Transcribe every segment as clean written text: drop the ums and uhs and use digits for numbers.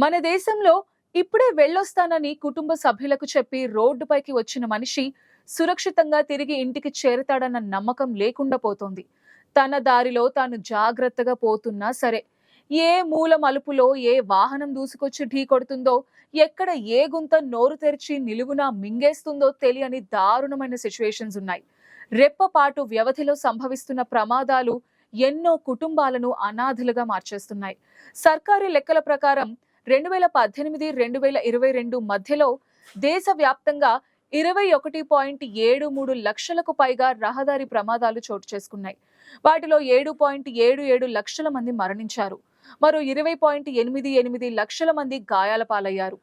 మన దేశంలో ఇప్పుడే వెళ్ళొస్తానని కుటుంబ సభ్యులకు చెప్పి రోడ్డుపైకి వచ్చిన మనిషి సురక్షితంగా తిరిగి ఇంటికి చేరతాడన్న నమ్మకం లేకుండా పోతోంది. తన దారిలో తాను జాగ్రత్తగా పోతున్నా సరే, ఏ మూల మలుపులో ఏ వాహనం దూసుకొచ్చి ఢీ కొడుతుందో, ఎక్కడ ఏ గుంత నోరు తెరిచి నిలువునా మింగేస్తుందో తెలియని దారుణమైన సిచ్యువేషన్స్ ఉన్నాయి. రెప్పపాటు వ్యవధిలో సంభవిస్తున్న ప్రమాదాలు ఎన్నో కుటుంబాలను అనాథలుగా మార్చేస్తున్నాయి. సర్కారీ లెక్కల ప్రకారం 2018-2022 మధ్యలో దేశవ్యాప్తంగా 21.73 లక్షలకు పైగా రహదారి ప్రమాదాలు చోటు చేసుకున్నాయి. వాటిలో 7.77 లక్షల మంది మరణించారు. మరో 20.88 లక్షల మంది గాయాల పాలయ్యారు.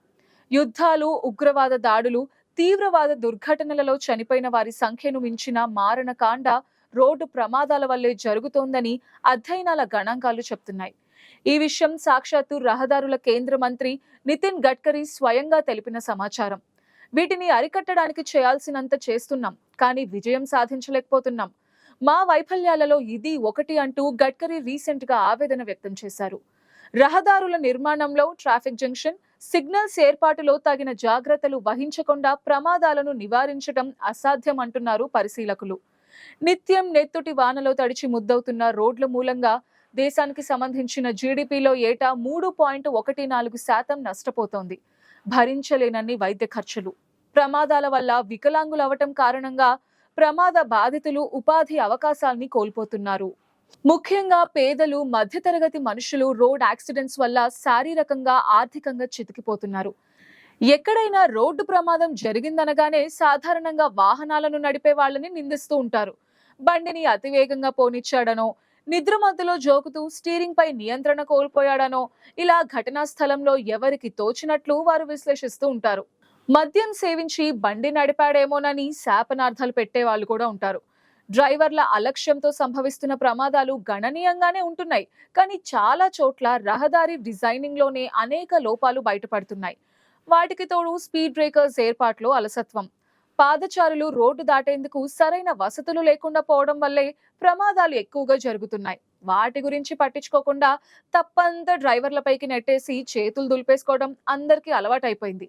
యుద్ధాలు, ఉగ్రవాద దాడులు, తీవ్రవాద దుర్ఘటనలలో చనిపోయిన వారి సంఖ్యను మించిన మారణకాండ రోడ్డు ప్రమాదాల వల్లే జరుగుతోందని అధ్యయనాల గణాంకాలు చెప్తున్నాయి. ఈ విషయం సాక్షాత్తు రహదారుల కేంద్ర మంత్రి నితిన్ గడ్కరీ స్వయంగా తెలిపిన సమాచారం. వీటిని అరికట్టడానికి చేయాల్సినంత చేస్తున్నాం, కానీ విజయం సాధించలేకపోతున్నాం. మా వైఫల్యాలలో ఇది ఒకటి అంటూ గడ్కరీ రీసెంట్ గా ఆవేదన వ్యక్తం చేశారు. రహదారుల నిర్మాణంలో ట్రాఫిక్ జంక్షన్, సిగ్నల్స్ ఏర్పాటులో తగిన జాగ్రత్తలు వహించకుండా ప్రమాదాలను నివారించడం అసాధ్యం అంటున్నారు పరిశీలకులు. నిత్యం నెత్తుటి వానలో తడిచి ముద్దవుతున్న రోడ్ల మూలంగా దేశానికి సంబంధించిన జీడిపిలో ఏటా 3.14% నష్టపోతోంది. భరించలేనన్ని వైద్య ఖర్చులు, ప్రమాదాల వల్ల వికలాంగులవటం కారణంగా ప్రమాద బాధితులు ఉపాధి అవకాశాల్ని కోల్పోతున్నారు. ముఖ్యంగా పేదలు, మధ్యతరగతి మనుషులు రోడ్ యాక్సిడెంట్స్ వల్ల శారీరకంగా, ఆర్థికంగా చితికిపోతున్నారు. ఎక్కడైనా రోడ్డు ప్రమాదం జరిగిందనగానే సాధారణంగా వాహనాలను నడిపే వాళ్ళని నిందిస్తూ ఉంటారు. బండిని అతివేగంగా పోనిచ్చాడనో, నిద్ర మధ్యలో జోకుతూ స్టీరింగ్ పై నియంత్రణ కోల్పోయాడనో, ఇలా ఘటనా స్థలంలో ఎవరికి తోచినట్లు వారు విశ్లేషిస్తూ ఉంటారు. మద్యం సేవించి బండి నడిపాడేమోనని శాపనార్థాలు పెట్టే వాళ్ళు కూడా ఉంటారు. డ్రైవర్ల అలక్ష్యంతో సంభవిస్తున్న ప్రమాదాలు గణనీయంగానే ఉంటున్నాయి, కానీ చాలా చోట్ల రహదారి డిజైనింగ్ లోనే అనేక లోపాలు బయటపడుతున్నాయి. వాటికి తోడు స్పీడ్ బ్రేకర్స్ ఏర్పాట్లో అలసత్వం, పాదచారులు రోడ్డు దాటేందుకు సరైన వసతులు లేకుండా పోవడం వల్లే ప్రమాదాలు ఎక్కువగా జరుగుతున్నాయి. వాటి గురించి పట్టించుకోకుండా తప్పంతా డ్రైవర్లపైకి నెట్టేసి చేతులు దులిపేసుకోవడం అందరికీ అలవాటైపోయింది.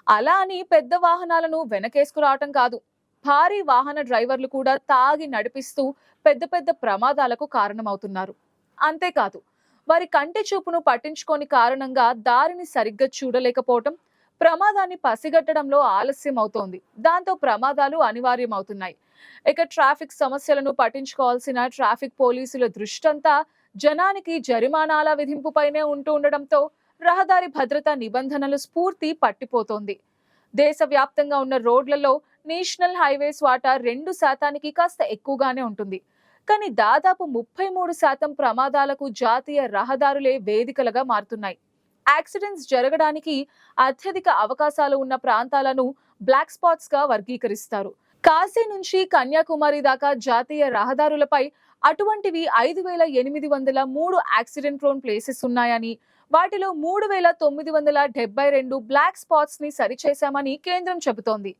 అలా అని పెద్ద వాహనాలను వెనకేసుకురావటం కాదు, భారీ వాహన డ్రైవర్లు కూడా తాగి నడిపిస్తూ పెద్ద పెద్ద ప్రమాదాలకు కారణమవుతున్నారు. అంతేకాదు, వారి కంటి చూపును పట్టించుకోని కారణంగా దారిని సరిగ్గా చూడలేకపోవటం ప్రమాదాన్ని పసిగట్టడంలో ఆలస్యం అవుతోంది. దాంతో ప్రమాదాలు అనివార్యమవుతున్నాయి. ఇక ట్రాఫిక్ సమస్యలను పట్టించుకోవాల్సిన ట్రాఫిక్ పోలీసుల దృష్టంతా జనానికి జరిమానాల విధింపుపైనే ఉండడంతో రహదారి భద్రతా నిబంధనల స్ఫూర్తి పట్టిపోతోంది. దేశవ్యాప్తంగా ఉన్న రోడ్లలో నేషనల్ హైవేస్ వాటా 2% కాస్త ఎక్కువగానే ఉంటుంది. కానీ దాదాపు 33% ప్రమాదాలకు జాతీయ రహదారులే వేదికలుగా మారుతున్నాయి. యాక్సిడెంట్స్ జరగడానికి అత్యధిక అవకాశాలు ఉన్న ప్రాంతాలను బ్లాక్ స్పాట్స్ గా వర్గీకరిస్తారు. కాశీ నుంచి కన్యాకుమారి దాకా జాతీయ రహదారులపై అటువంటివి 5,803 యాక్సిడెంట్ ప్రోన్ ప్లేసెస్ ఉన్నాయని, వాటిలో 3,972 బ్లాక్ స్పాట్స్ ని సరిచేశామని కేంద్రం చెబుతోంది.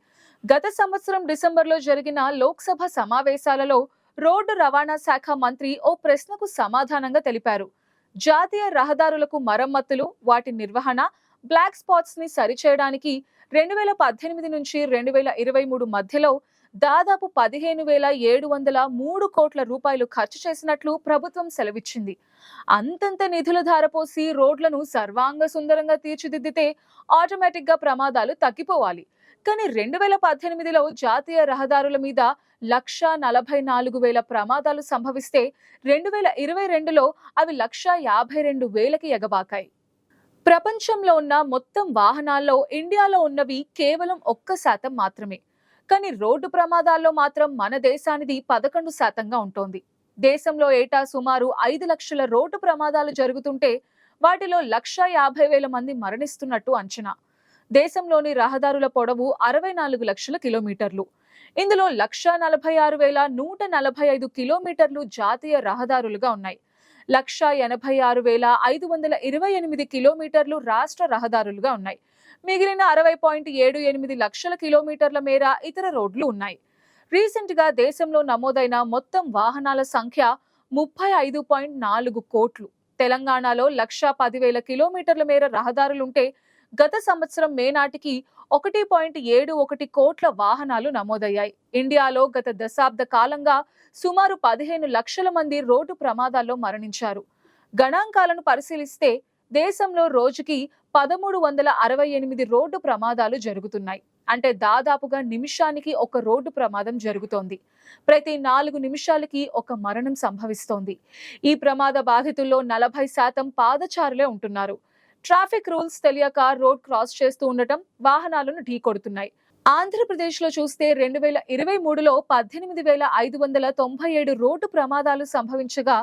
గత సంవత్సరం డిసెంబర్లో జరిగిన లోక్సభ సమావేశాలలో రోడ్డు రవాణా శాఖ మంత్రి ఓ ప్రశ్నకు సమాధానంగా తెలిపారు. జాతీయ రహదారులకు మరమ్మతులు, వాటి నిర్వహణ, బ్లాక్ స్పాట్స్ ని సరిచేయడానికి 2018 నుంచి 2023 మధ్యలో దాదాపు 15,703 కోట్ల రూపాయలు ఖర్చు చేసినట్లు ప్రభుత్వం సెలవిచ్చింది. అంతంత నిధుల ధారపోసి రోడ్లను సర్వాంగ సుందరంగా తీర్చిదిద్దితే ఆటోమేటిక్ గా ప్రమాదాలు తగ్గిపోవాలి. కానీ 2018లో జాతీయ రహదారుల మీద 1,44,000 ప్రమాదాలు సంభవిస్తే 2022లో అవి 1,52,000కి ఎగబాకాయి. ప్రపంచంలో ఉన్న మొత్తం వాహనాల్లో ఇండియాలో ఉన్నవి కేవలం 1% మాత్రమే. కానీ రోడ్డు ప్రమాదాల్లో మాత్రం మన దేశానిది 11%గా ఉంటోంది. దేశంలో ఏటా సుమారు 5 లక్షల రోడ్డు ప్రమాదాలు జరుగుతుంటే వాటిలో 1,50,000 మంది మరణిస్తున్నట్టు అంచనా. దేశంలోని రహదారుల పొడవు 64 లక్షల కిలోమీటర్లు. ఇందులో 1,46,145 కిలోమీటర్లు జాతీయ రహదారులుగా ఉన్నాయి. 1,86,528 కిలోమీటర్లు రాష్ట్ర రహదారులుగా ఉన్నాయి. మిగిలిన 60.78 లక్షల కిలోమీటర్ల మేర ఇతర రోడ్లు ఉన్నాయి. రీసెంట్ గా దేశంలో నమోదైన మొత్తం వాహనాల సంఖ్య 35.4 కోట్లు. తెలంగాణలో 1,10,000 కిలోమీటర్ల మేర రహదారులుంటే గత సంవత్సరం మే నాటికి 1.71 కోట్ల వాహనాలు నమోదయ్యాయి. ఇండియాలో గత దశాబ్ద కాలంగా సుమారు 15 లక్షల మంది రోడ్డు ప్రమాదాల్లో మరణించారు. గణాంకాలను పరిశీలిస్తే దేశంలో రోజుకి 1,368 రోడ్డు ప్రమాదాలు జరుగుతున్నాయి. అంటే దాదాపుగా నిమిషానికి ఒక రోడ్డు ప్రమాదం జరుగుతోంది. ప్రతి 4 నిమిషాలకి ఒక మరణం సంభవిస్తోంది. ఈ ప్రమాద బాధితుల్లో 40% పాదచారులే ఉంటున్నారు. ట్రాఫిక్ రూల్స్ తెలియక రోడ్ క్రాస్ చేస్తూ ఉండటం వాహనాలను ఢీకొడుతున్నాయి. ఆంధ్రప్రదేశ్లో చూస్తే 2023లో 18,597 రోడ్డు ప్రమాదాలు సంభవించగా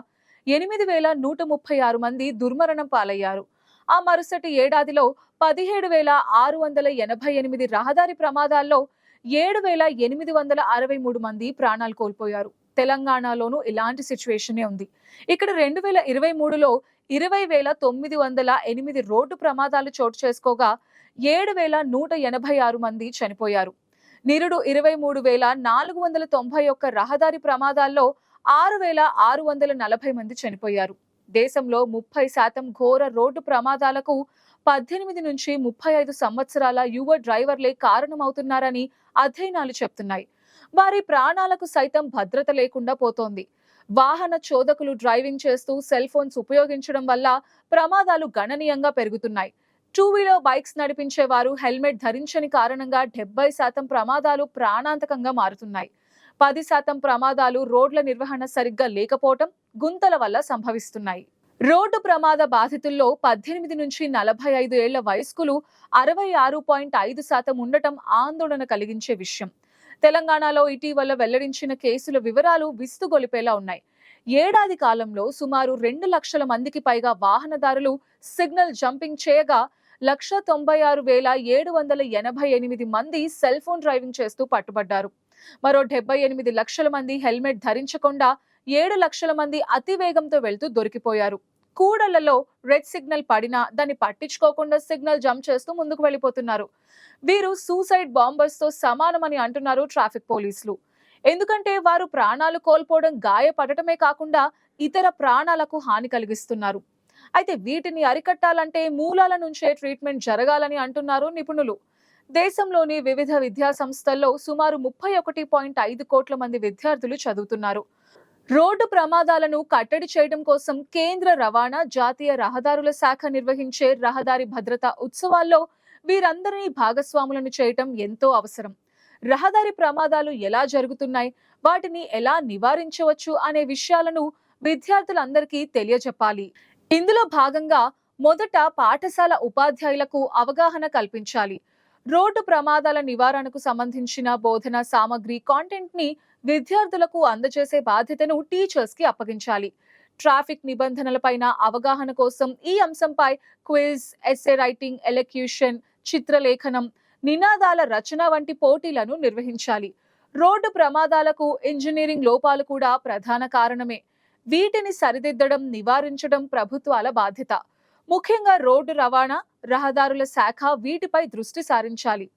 8,136 మంది దుర్మరణం పాలయ్యారు. ఆ మరుసటి ఏడాదిలో 17,688 రహదారి ప్రమాదాల్లో 7,863 మంది ప్రాణాలు కోల్పోయారు. తెలంగాణలోనూ ఇలాంటి సిచ్యువేషనే ఉంది. ఇక్కడ 2023లో 20,908 రోడ్డు ప్రమాదాలు చోటు చేసుకోగా 7,186 మంది చనిపోయారు. నిరుడు 23,491 రహదారి ప్రమాదాల్లో 6,640 మంది చనిపోయారు. దేశంలో 30% ఘోర రోడ్డు ప్రమాదాలకు 18 నుంచి 35 సంవత్సరాల యువ డ్రైవర్లే కారణమవుతున్నారని అధ్యయనాలు చెప్తున్నాయి. వారి ప్రాణాలకు సైతం భద్రత లేకుండా పోతోంది. వాహన చోదకులు డ్రైవింగ్ చేస్తూ సెల్ ఫోన్స్ ఉపయోగించడం వల్ల ప్రమాదాలు గణనీయంగా పెరుగుతున్నాయి. 2-వీలర్ బైక్స్ నడిపించే వారు హెల్మెట్ ధరించని కారణంగా 70% ప్రమాదాలు ప్రాణాంతకంగా మారుతున్నాయి. 10% ప్రమాదాలు రోడ్ల నిర్వహణ సరిగ్గా లేకపోవటం, గుంతల వల్ల సంభవిస్తున్నాయి. రోడ్డు ప్రమాద బాధితుల్లో 18 నుంచి 45 ఏళ్ల వయస్కులు 66.5% ఉండటం ఆందోళన కలిగించే విషయం. తెలంగాణలో ఇటీవల వెల్లడించిన కేసుల వివరాలు విస్తుగొలిపేలా ఉన్నాయి. ఏడాది కాలంలో సుమారు 2 లక్షల మందికి పైగా వాహనదారులు సిగ్నల్ జంపింగ్ చేయగా 196,788 మంది సెల్ ఫోన్ డ్రైవింగ్ చేస్తూ పట్టుబడ్డారు. మరో 78 లక్షల మంది హెల్మెట్ ధరించకుండా 7 లక్షల మంది అతి వేగంతో వెళ్తూ దొరికిపోయారు. కూడళ్లలో రెడ్ సిగ్నల్ పడినా దాన్ని పట్టించుకోకుండా సిగ్నల్ జంప్ చేస్తూ ముందుకు వెళ్లిపోతున్నారు. వీరు సూసైడ్ బాంబర్స్ తో సమానమని అంటున్నారు ట్రాఫిక్ పోలీసులు. ఎందుకంటే వారు ప్రాణాలు కోల్పోవడం, గాయపడటమే కాకుండా ఇతర ప్రాణాలకు హాని కలిగిస్తున్నారు. అయితే వీటిని అరికట్టాలంటే మూలాల నుంచే ట్రీట్మెంట్ జరగాలని అంటున్నారు నిపుణులు. దేశంలోని వివిధ విద్యా సంస్థల్లో సుమారు 31.5 కోట్ల మంది విద్యార్థులు చదువుతున్నారు. రోడ్డు ప్రమాదాలను కట్టడి చేయడం కోసం కేంద్ర రవాణా, జాతీయ రహదారుల శాఖ నిర్వహించే రహదారి భద్రతా ఉత్సవాల్లో వీరందరినీ భాగస్వాములను చేయటం ఎంతో అవసరం. రహదారి ప్రమాదాలు ఎలా జరుగుతున్నాయి, వాటిని ఎలా నివారించవచ్చు అనే విషయాలను విద్యార్థులందరికీ తెలియజెప్పాలి. ఇందులో భాగంగా మొదట పాఠశాల ఉపాధ్యాయులకు అవగాహన కల్పించాలి. రోడ్డు ప్రమాదాల నివారణకు సంబంధించిన బోధనా సామగ్రి కాంటెంట్ ని విద్యార్థులకు అందజేసే బాధ్యతను టీచర్స్ కి అప్పగించాలి. ట్రాఫిక్ నిబంధనలపైన అవగాహన కోసం ఈ అంశంపై క్విజ్, ఎస్సే రైటింగ్, ఎలక్యూషన్, చిత్రలేఖనం, నినాదాల రచన వంటి పోటీలను నిర్వహించాలి. రోడ్డు ప్రమాదాలకు ఇంజనీరింగ్ లోపాలు కూడా ప్రధాన కారణమే. వీటిని సరిదిద్దడం, నివారించడం ప్రభుత్వాల బాధ్యత. ముఖ్యంగా రోడ్డు రవాణా, రహదారుల శాఖ వీటిపై దృష్టి సారించాలి.